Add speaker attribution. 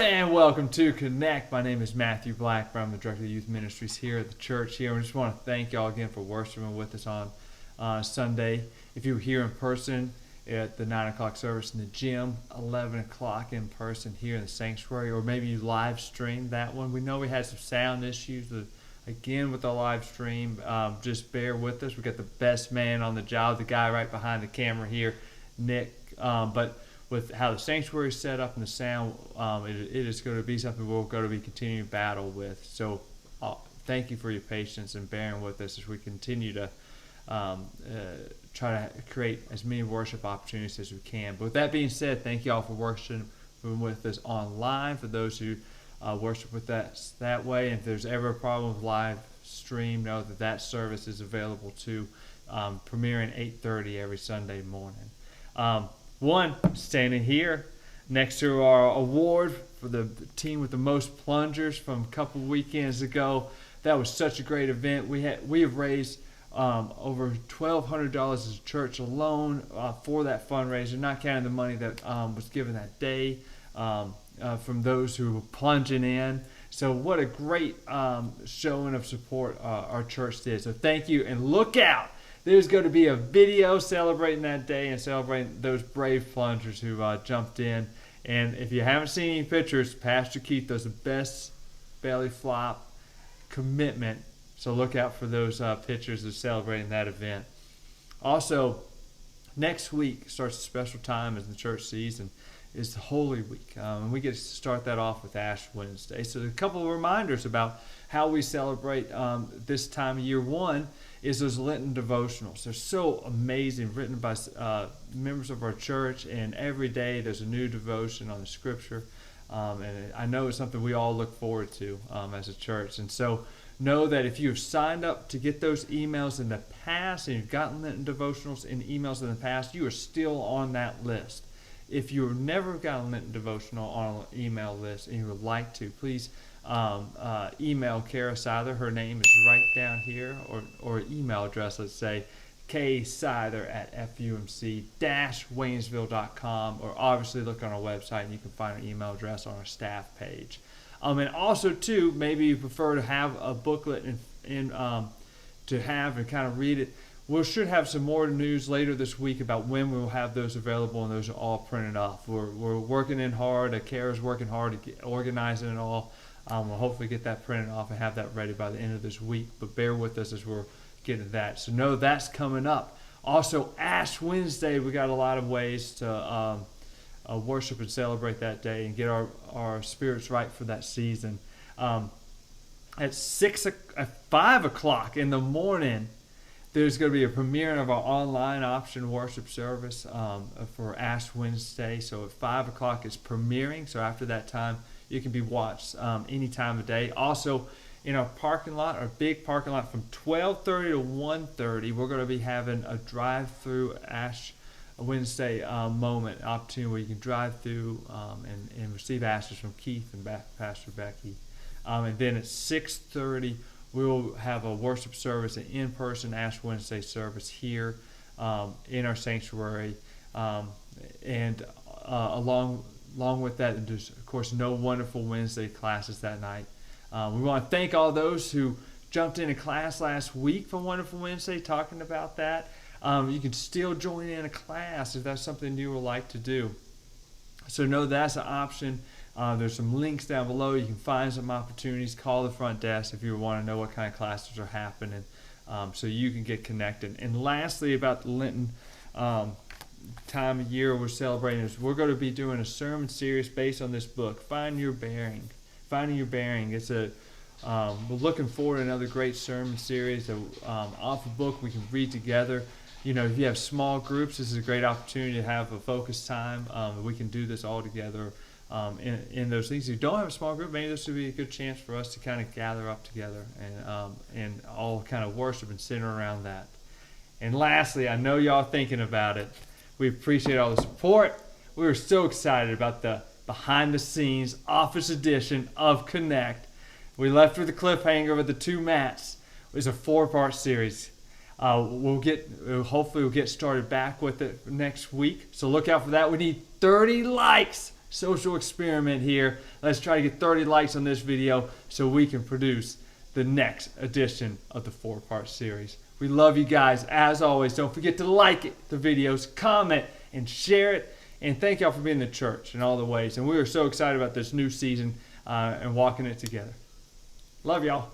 Speaker 1: morning and welcome to Connect. My name is Matthew Blackburn. I'm the Director of Youth Ministries here at the church here. I just want to thank y'all again for worshiping with us on Sunday. If you were here in person at the 9 o'clock service in the gym, 11 o'clock in person here in the sanctuary, or maybe you live streamed that one. We know we had some sound issues with the live stream. Just bear with us. We got the best man on the job, the guy right behind the camera here, Nick. But with how the sanctuary is set up and the sound, it is going to be something we're going to be continuing to battle with. So thank you for your patience and bearing with us as we continue to try to create as many worship opportunities as we can. But with that being said, thank you all for worshiping with us online, for those who worship with us that way. And if there's ever a problem with live stream, know that service is available too, premiering 8:30 every Sunday morning. One, standing here next to our award for the team with the most plungers from a couple weekends ago. That was such a great event. We have raised over $1,200 as a church alone for that fundraiser, not counting the money that was given that day from those who were plunging in. So what a great showing of support our church did. So thank you, and look out. There's going to be a video celebrating that day and celebrating those brave plungers who jumped in. And if you haven't seen any pictures, Pastor Keith does the best belly flop commitment. So look out for those pictures of celebrating that event. Also, next week starts a special time as the church season. Is the Holy Week. And we get to start that off with Ash Wednesday. So a couple of reminders about how we celebrate this time of year. One is those Lenten devotionals. They're so amazing, written by members of our church, and every day there's a new devotion on the scripture. And I know it's something we all look forward to as a church. And so know that if you've signed up to get those emails in the past, and you've gotten Lenten devotionals and emails in the past, you are still on that list. If you've never gotten a Lenten devotional on an email list and you would like to, please email Kara Seither. Her name is right down here, or email address, let's say, kseither@fumc-waynesville.com, or obviously look on our website and you can find our email address on our staff page. And also, too, maybe you prefer to have a booklet to have and kind of read it. We should have some more news later this week about when we will have those available, and those are all printed off. We're working in hard. Kara's working hard to get organizing it all. We'll hopefully get that printed off and have that ready by the end of this week. But bear with us as we're getting that. So know that's coming up. Also, Ash Wednesday, we got a lot of ways to worship and celebrate that day and get our spirits right for that season. At 5 o'clock in the morning, there's going to be a premiere of our online option worship service for Ash Wednesday. So at 5 o'clock it's premiering. So after that time, you can be watched any time of day. Also, in our parking lot, our big parking lot, from 12:30 to 1:30, we're going to be having a drive-through Ash Wednesday opportunity where you can drive through and receive ashes from Keith and Pastor Becky. And then at 6:30, we will have a worship service, an in-person Ash Wednesday service here in our sanctuary. And along with that, there's, of course, no Wonderful Wednesday classes that night. We want to thank all those who jumped into class last week for Wonderful Wednesday, talking about that. You can still join in a class if that's something you would like to do. So know that's an option. There's some links down below. You can find some opportunities. Call the front desk if you want to know what kind of classes are happening, so you can get connected. And lastly, about the Lenten time of year we're celebrating, is we're going to be doing a sermon series based on this book, Finding Your Bearing. It's we're looking forward to another great sermon series off a book we can read together. You know, if you have small groups, this is a great opportunity to have a focused time. We can do this all together in those things. If you don't have a small group, maybe this would be a good chance for us to kind of gather up together and all kind of worship and center around that. And lastly, I know y'all thinking about it. We appreciate all the support. We were so excited about the behind-the-scenes office edition of Connect. We left with a cliffhanger with the two Matts. It was a 4-part series. Hopefully we'll get started back with it next week. So look out for that. We need 30 likes social experiment here. Let's try to get 30 likes on this video so we can produce the next edition of the 4-part series. We love you guys. As always, don't forget to like it, the videos, comment, and share it. And thank y'all for being the church in all the ways. And we are so excited about this new season and walking it together. Love y'all.